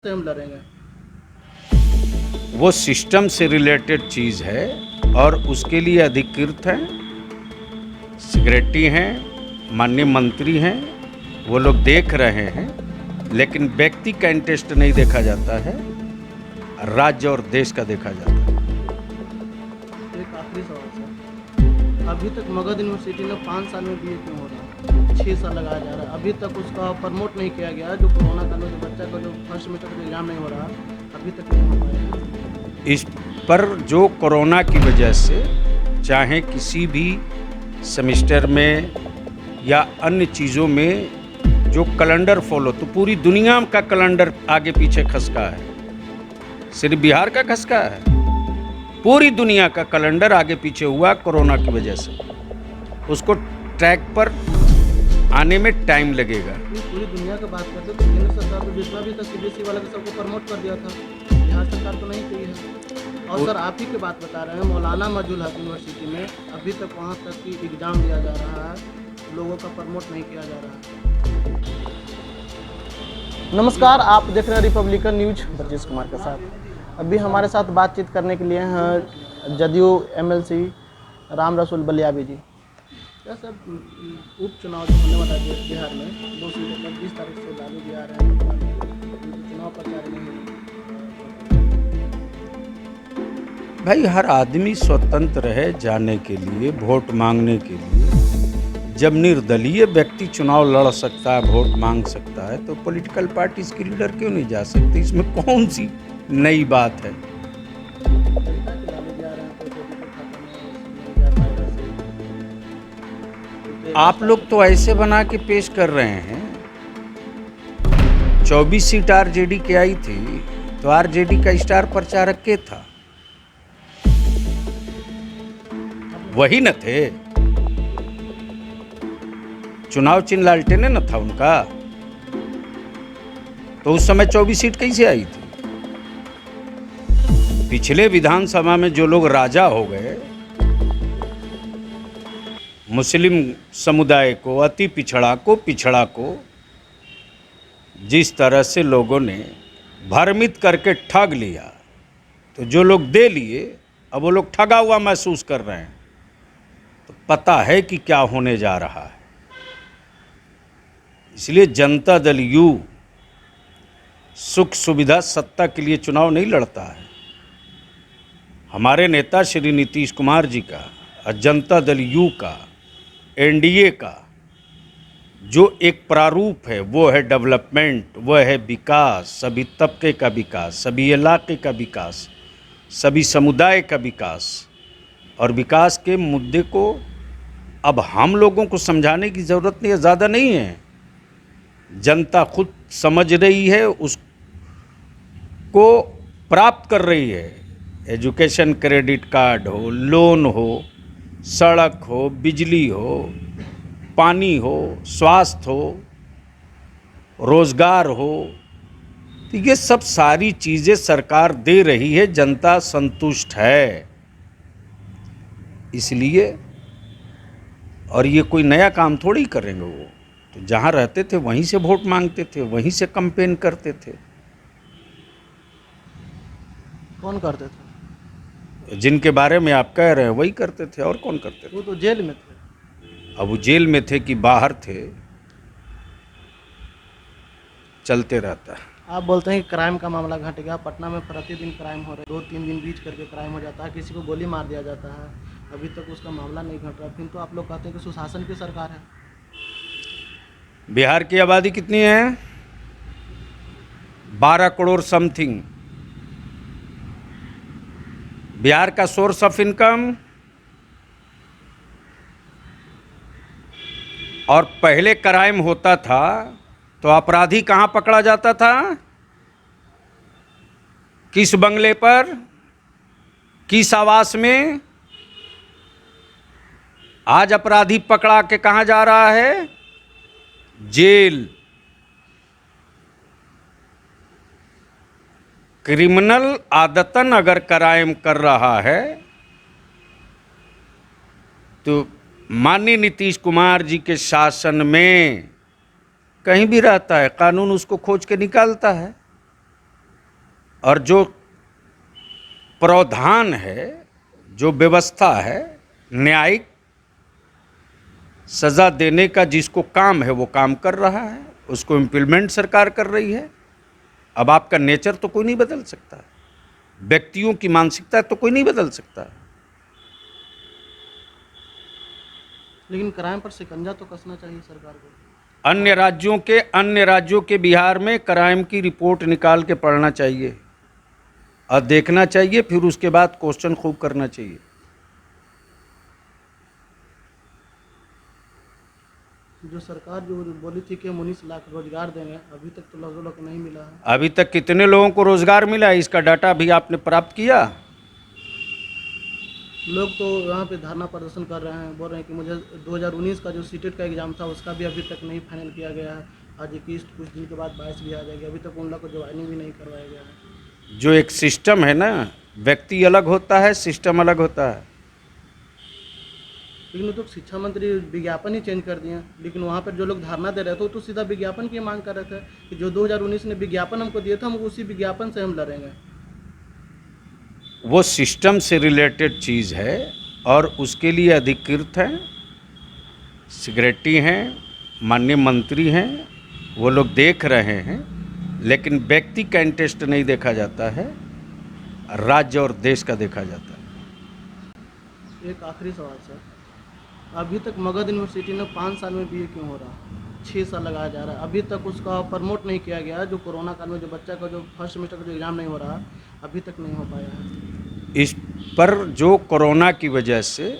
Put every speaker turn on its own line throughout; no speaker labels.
से हम लड़ेंगे।
वो सिस्टम से रिलेटेड चीज़ है और उसके लिए अधिकृत हैं, सेक्रेटरी हैं, माननीय मंत्री हैं, वो लोग देख रहे हैं, लेकिन व्यक्ति का इंटरेस्ट नहीं देखा जाता है, राज्य और देश का देखा जाता है।
एक आखिरी सवाल सर, अभी तक मगध यूनिवर्सिटी में 5 साल में बीए क्यों हो रहा है? 6 साल लगाया जा रहा है, अभी तक उसका प्रमोट नहीं किया गया। जो कोरोना का जो बच्चा का जो फर्स्ट सेमेस्टर का एग्जाम नहीं हो रहा, अभी तक नहीं हो पाया।
इस पर जो कोरोना की वजह से चाहे किसी भी सेमेस्टर में या अन्य चीज़ों में जो कैलेंडर फॉलो, तो पूरी दुनिया का कैलेंडर आगे पीछे खसका है, सिर्फ बिहार का खसका है, पूरी दुनिया का कैलेंडर आगे पीछे हुआ कोरोना की वजह से। उसको ट्रैक पर आने में टाइम लगेगा।
पूरी दुनिया की बात करते तो केंद्र सरकार तो जितना भी था सीबीएसई वाला के सबको प्रमोट कर दिया था, बिहार सरकार तो नहीं की है। और सर आप ही की बात बता रहे हैं, मौलाना मजहूल हक यूनिवर्सिटी में अभी तक वहाँ तक की एग्ज़ाम दिया जा रहा है, लोगों का प्रमोट नहीं किया जा रहा है। नमस्कार, आप देख रहे हैं रिपब्लिकन न्यूज ब्रजेश कुमार के साथ। अभी हमारे साथ बातचीत करने के लिए हैं जदयू एमएलसी राम रसूल बलियाबी जी। क्या सब उपचुनाव जो होने वाला है बिहार में, 2 सीटों पर 20 तारीख से लालू जी आ रहे हैं, चुनाव प्रचार नहीं है।
भाई, हर आदमी स्वतंत्र है जाने के लिए, वोट मांगने के लिए। जब निर्दलीय व्यक्ति चुनाव लड़ सकता है, वोट मांग सकता है, तो पॉलिटिकल पार्टी इसकी लीडर क्यों नहीं जा सकती? इसमें कौन सी नई बात है? आप लोग तो ऐसे बना के पेश कर रहे हैं, 24 सीट आरजेडी की आई थी, तो आरजेडी का स्टार प्रचारक के था, वही न थे। चुनाव चिन्ह लालटेन न था उनका, तो उस समय 24 सीट कैसे आई थी? पिछले विधानसभा में जो लोग राजा हो गए, मुस्लिम समुदाय को, अति पिछड़ा को जिस तरह से लोगों ने भ्रमित करके ठग लिया, तो जो लोग दे लिए अब वो लोग ठगा हुआ महसूस कर रहे हैं। तो पता है कि क्या होने जा रहा है। इसलिए जनता दल यू सुख सुविधा सत्ता के लिए चुनाव नहीं लड़ता है। हमारे नेता श्री नीतीश कुमार जी का और जनता दल यू का, एनडीए का जो एक प्रारूप है, वो है डेवलपमेंट, वो है विकास, सभी तबके का विकास, सभी इलाके का विकास, सभी समुदाय का विकास। और विकास के मुद्दे को अब हम लोगों को समझाने की ज़रूरत नहीं है, ज़्यादा नहीं है। जनता खुद समझ रही है, उसको प्राप्त कर रही है। एजुकेशन क्रेडिट कार्ड हो, लोन हो, सड़क हो, बिजली हो, पानी हो, स्वास्थ्य हो, रोजगार हो, तो ये सब सारी चीज़ें सरकार दे रही है, जनता संतुष्ट है। इसलिए, और ये कोई नया काम थोड़ी करेंगे, वो तो जहाँ रहते थे वहीं से वोट मांगते थे, वहीं से कैंपेन करते थे।
कौन करते थे?
जिनके बारे में आप कह रहे हैं वही करते थे, और कौन करते थे?
वो तो जेल में थे।
अब वो जेल में थे कि बाहर थे, चलते रहता है।
आप बोलते हैं कि क्राइम का मामला घट गया, पटना में प्रतिदिन क्राइम हो रहे, 2-3 दिन बीच करके क्राइम हो जाता है, किसी को गोली मार दिया जाता है, अभी तक उसका मामला नहीं घट रहा। फिर तो आप लोग कहते हैं कि सुशासन की सरकार है।
बिहार की आबादी कितनी है? 12 करोड़ समथिंग। बिहार का सोर्स ऑफ इनकम, और पहले क्राइम होता था तो अपराधी कहाँ पकड़ा जाता था? किस बंगले पर, किस आवास में? आज अपराधी पकड़ा के कहाँ जा रहा है? जेल। क्रिमिनल आदतन अगर क्राइम कर रहा है तो माननीय नीतीश कुमार जी के शासन में कहीं भी रहता है, कानून उसको खोज के निकालता है। और जो प्रावधान है, जो व्यवस्था है, न्यायिक सज़ा देने का जिसको काम है वो काम कर रहा है, उसको इम्प्लीमेंट सरकार कर रही है। अब आपका नेचर तो कोई नहीं बदल सकता, व्यक्तियों की मानसिकता तो कोई नहीं बदल सकता।
लेकिन क्राइम पर शिकंजा तो कसना चाहिए सरकार को।
अन्य राज्यों के बिहार में क्राइम की रिपोर्ट निकाल के पढ़ना चाहिए और देखना चाहिए, फिर उसके बाद क्वेश्चन खूब करना चाहिए।
जो सरकार जो बोली थी कि हम 19 लाख रोजगार देंगे, अभी तक तो लोगों को नहीं मिला है।
अभी तक कितने लोगों को रोजगार मिला है, इसका डाटा भी आपने प्राप्त किया?
लोग तो यहाँ पे धरना प्रदर्शन कर रहे हैं, बोल रहे हैं कि मुझे 2019 का जो सीटेट का एग्ज़ाम था उसका भी अभी तक नहीं फाइनल किया गया है। आज 21 कुछ दिन के बाद 22 भी आ जाएगी, अभी तक उन लोग को ज्वाइनिंग भी नहीं करवाया गया है।
जो एक सिस्टम है ना, व्यक्ति अलग होता है, सिस्टम अलग होता है।
लेकिन वो तो शिक्षा मंत्री विज्ञापन ही चेंज कर दिए, लेकिन वहाँ पर जो लोग धरना दे रहे थे वो तो सीधा विज्ञापन की मांग कर रहे थे कि जो 2019 ने विज्ञापन हमको दिया था, हम उसी विज्ञापन से हम लड़ेंगे।
वो सिस्टम से रिलेटेड चीज़ है और उसके लिए अधिकृत हैं, सेक्रेटरी हैं, माननीय मंत्री हैं, वो लोग देख रहे हैं। लेकिन व्यक्ति का इंटरेस्ट नहीं देखा जाता है, राज्य और देश का देखा जाता है।
एक आखिरी सवाल सर, अभी तक मगध यूनिवर्सिटी में 5 साल में बीए क्यों हो रहा, 6 साल लगाया जा रहा है, अभी तक उसका प्रमोट नहीं किया गया। जो कोरोना काल में जो बच्चा का जो फर्स्ट सेमेस्टर का जो एग्ज़ाम नहीं हो रहा, अभी तक नहीं हो पाया है।
इस पर जो कोरोना की वजह से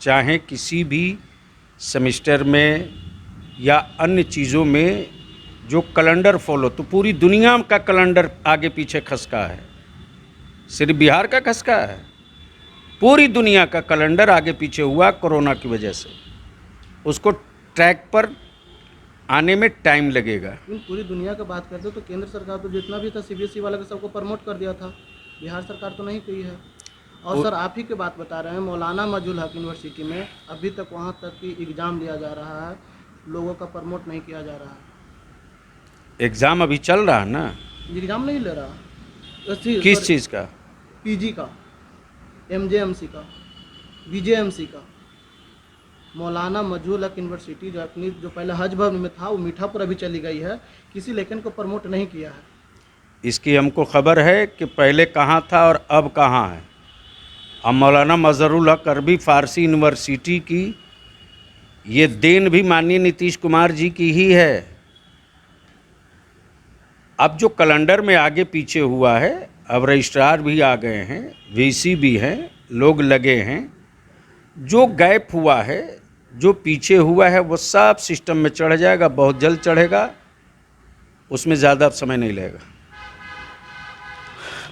चाहे किसी भी सेमेस्टर में या अन्य चीज़ों में जो कैलेंडर फॉलो, तो पूरी दुनिया का कैलेंडर आगे पीछे खसका है, सिर्फ बिहार का खसका है, पूरी दुनिया का कैलेंडर आगे पीछे हुआ कोरोना की वजह से। उसको ट्रैक पर आने में टाइम लगेगा।
पूरी दुनिया का बात करते तो केंद्र सरकार तो जितना भी था सीबीएसई वाला का सबको प्रमोट कर दिया था, बिहार सरकार तो नहीं की है। और सर आप ही की बात बता रहे हैं, मौलाना मजहुल हक यूनिवर्सिटी में अभी तक वहाँ तक की एग्ज़ाम लिया जा रहा है, लोगों का प्रमोट नहीं किया जा रहा है।
एग्ज़ाम अभी चल रहा है ना?
एग्ज़ाम नहीं ले रहा।
किस चीज़ का?
पीजी का, एमजेएमसी का, बीजेएमसी का। मौलाना मजहुल हक यूनिवर्सिटी जो अपनी जो पहले हज भवन में था वो मीठापुर अभी चली गई है, किसी लेखन को प्रमोट नहीं किया है।
इसकी हमको खबर है कि पहले कहाँ था और अब कहाँ है। अब मौलाना मजहरुल हक अरबी फ़ारसी यूनिवर्सिटी की ये देन भी माननीय नीतीश कुमार जी की ही है। अब जो कैलेंडर में आगे पीछे हुआ है, अब रजिस्ट्रार भी आ गए हैं, वीसी भी हैं, लोग लगे हैं। जो गैप हुआ है, जो पीछे हुआ है, वो सब सिस्टम में चढ़ जाएगा, बहुत जल्द चढ़ेगा, उसमें ज़्यादा समय नहीं लगेगा।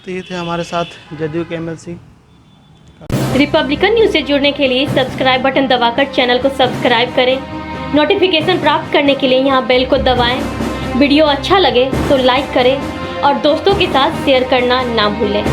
तो ये थे हमारे साथ जदयू के एमएलसी।
रिपब्लिकन न्यूज़ से जुड़ने के लिए सब्सक्राइब बटन दबाकर चैनल को सब्सक्राइब करें। नोटिफिकेशन प्राप्त करने के लिए यहाँ बेल को दबाएं। वीडियो अच्छा लगे तो लाइक करें और दोस्तों के साथ शेयर करना ना भूलें।